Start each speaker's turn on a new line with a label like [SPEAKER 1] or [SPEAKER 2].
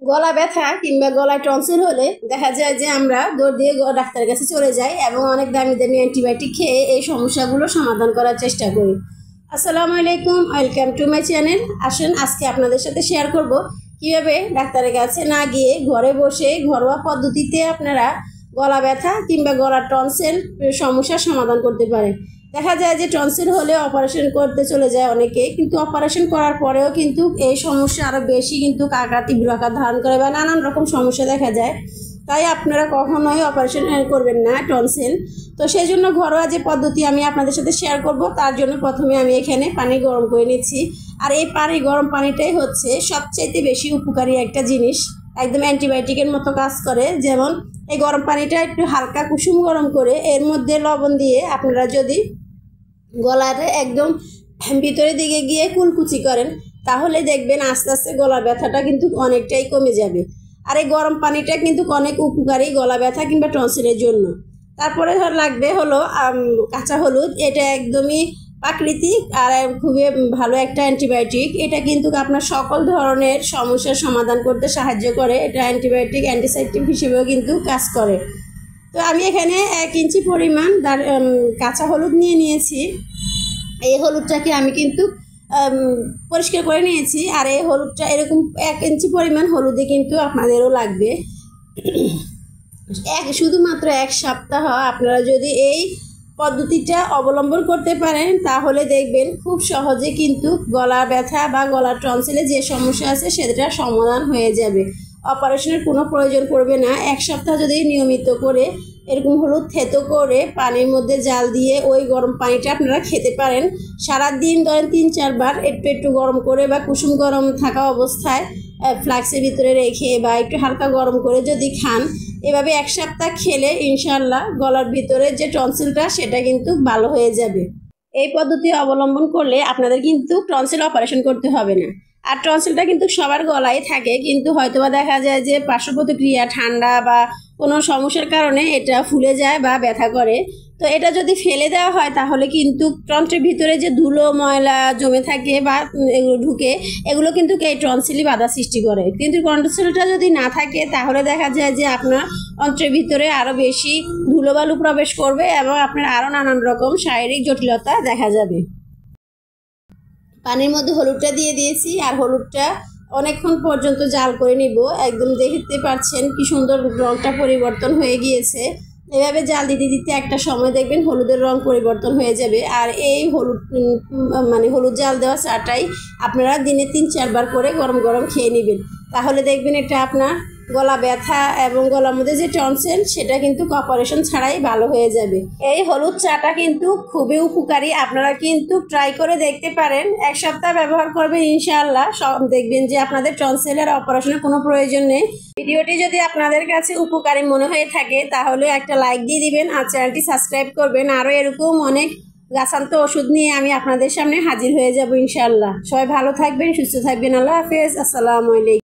[SPEAKER 1] গলা ব্যথা কিংবা গলায় টনসিল হলে দেখা যায় যে আমরা দৌড় দিয়ে ডাক্তারের কাছে চলে যাই এবং অনেক দামি দামি অ্যান্টিবায়োটিক খেয়ে এই সমস্যাগুলো সমাধান করার চেষ্টা করি। আসসালামু আলাইকুম, ওয়েলকাম টু মাই চ্যানেল। আসুন আজকে আপনাদের সাথে শেয়ার করব কিভাবে ডাক্তারের কাছে না গিয়ে ঘরে বসে ঘরোয়া পদ্ধতিতে আপনারা গলা ব্যথা কিংবা গলার টনসিল সমস্যার সমাধান করতে পারেন। দেখা যায় যে টনসিল হলে অপারেশন করতে চলে যায় অনেকে, কিন্তু অপারেশন করার পরেও কিন্তু এই সমস্যা আরও বেশি কিন্তু আকার তীব্র আকার ধারণ করে বা নানান রকম সমস্যা দেখা যায়। তাই আপনারা কখনোই অপারেশন করবেন না টনসিল। তো সেই জন্য ঘরোয়া যে পদ্ধতি আমি আপনাদের সাথে শেয়ার করব, তার জন্য প্রথমে আমি এখানে পানি গরম করে নিচ্ছি। আর এই গরম পানিটাই হচ্ছে সবচাইতে বেশি উপকারী একটা জিনিস, একদম অ্যান্টিবায়োটিকের মতো কাজ করে। যেমন এই গরম পানিটা একটু হালকা কুসুম গরম করে এর মধ্যে লবণ দিয়ে আপনারা যদি গলার একদম ভিতরের দিকে গিয়ে কুলকুচি করেন, তাহলে দেখবেন আস্তে আস্তে গলা ব্যথাটা কিন্তু অনেকটাই কমে যাবে। আর এই গরম পানিটা কিন্তু অনেক উপকারী গলা ব্যথা কিংবা টনসিলের জন্য। তারপরে লাগবে হলো কাঁচা হলুদ। এটা একদমই প্রাকৃতিক আর খুবই ভালো একটা অ্যান্টিবায়োটিক। এটা কিন্তু আপনার সকল ধরনের সমস্যার সমাধান করতে সাহায্য করে। এটা অ্যান্টিবায়োটিক অ্যান্টিসেপটিক হিসেবেও কিন্তু কাজ করে। তো আমি এখানে 1 ইঞ্চি পরিমাণ কাঁচা হলুদ নিয়েছি। এই হলুদটাকে আমি কিন্তু পরিষ্কার করে নিয়েছি। আর এই হলুদটা এরকম 1 ইঞ্চি পরিমাণ হলুদে কিন্তু আপনাদেরও লাগবে। শুধুমাত্র 1 সপ্তাহ আপনারা যদি এই পদ্ধতিটা অবলম্বন করতে পারেন, তাহলে দেখবেন খুব সহজে কিন্তু গলা ব্যথা বা গলার টনসিলে যে সমস্যা আছে সেটা সমাধান হয়ে যাবে। অপারেশনের কোনো প্রয়োজন পড়বে না। 1 সপ্তাহ যদি নিয়মিত করে এরকম হলুদ থেতো করে পানির মধ্যে জাল দিয়ে ওই গরম পানিটা আপনারা খেতে পারেন। সারাদিন ধরেন 3-4 বার একটু একটু গরম করে বা কুসুম গরম থাকা অবস্থায় ফ্লাক্সের ভিতরে রেখে বা একটু হালকা গরম করে যদি খান, এভাবে 1 সপ্তাহ খেলে ইনশাল্লাহ গলার ভিতরে যে টনসিলটা সেটা কিন্তু ভালো হয়ে যাবে। এই পদ্ধতি অবলম্বন করলে আপনাদের কিন্তু টনসিল অপারেশন করতে হবে না। আর টনসিলটা কিন্তু সবার গলায় থাকে, কিন্তু হয়তোবা দেখা যায় যে পার্শ্ব প্রতিক্রিয়া ঠান্ডা বা কোনো সমস্যার কারণে এটা ফুলে যায় বা ব্যথা করে। তো এটা যদি ফেলে দেওয়া হয় তাহলে কিন্তু টনসিলের ভিতরে যে ধুলো ময়লা জমে থাকে বা এগুলো ঢুকে, এগুলো কিন্তু এই টনসিলই বাধা সৃষ্টি করে। কিন্তু টনসিলটা যদি না থাকে তাহলে দেখা যায় যে আপনার অন্ত্রের ভিতরে আরও বেশি ধুলোবালু প্রবেশ করবে এবং আপনার আরও নানান রকম শারীরিক জটিলতা দেখা যাবে। পানির মধ্যে হলুদটা দিয়ে দিয়েছি আর হলুদটা অনেকক্ষণ পর্যন্ত জাল করে নিব। একদম দেখতে পাচ্ছেন কি সুন্দর রঙটা পরিবর্তন হয়ে গিয়েছে। এভাবে জাল দিতে দিতে একটা সময় দেখবেন হলুদের রং পরিবর্তন হয়ে যাবে। আর এই হলুদ জাল দেওয়া চাটাই আপনারা দিনে 3-4 বার করে গরম গরম খেয়ে নেবেন। তাহলে দেখবেন এটা আপনার গলা ব্যথা এবং গলার মধ্যে যে টনসিল সেটা কিন্তু অপারেশন ছাড়াই ভালো হয়ে যাবে। এই হলুদ চাটা কিন্তু খুবই উপকারী, আপনারা কিন্তু ট্রাই করে দেখতে পারেন। 1 সপ্তাহ ব্যবহার করবেন, ইনশাআল্লাহ দেখবেন যে আপনাদের টনসিলের অপারেশনের কোনো প্রয়োজন নেই। ভিডিওটি যদি আপনাদের কাছে উপকারী মনে হয়ে থাকে তাহলে একটা লাইক দিয়ে দিবেন আর চ্যানেলটি সাবস্ক্রাইব করবেন। আরও এরকম অনেক গাছান্ত ওষুধ নিয়ে আমি আপনাদের সামনে হাজির হয়ে যাব ইনশাআল্লাহ। সবাই ভালো থাকবেন, সুস্থ থাকবেন। আল্লাহ হাফেজ। আসসালামু আলাইকুম।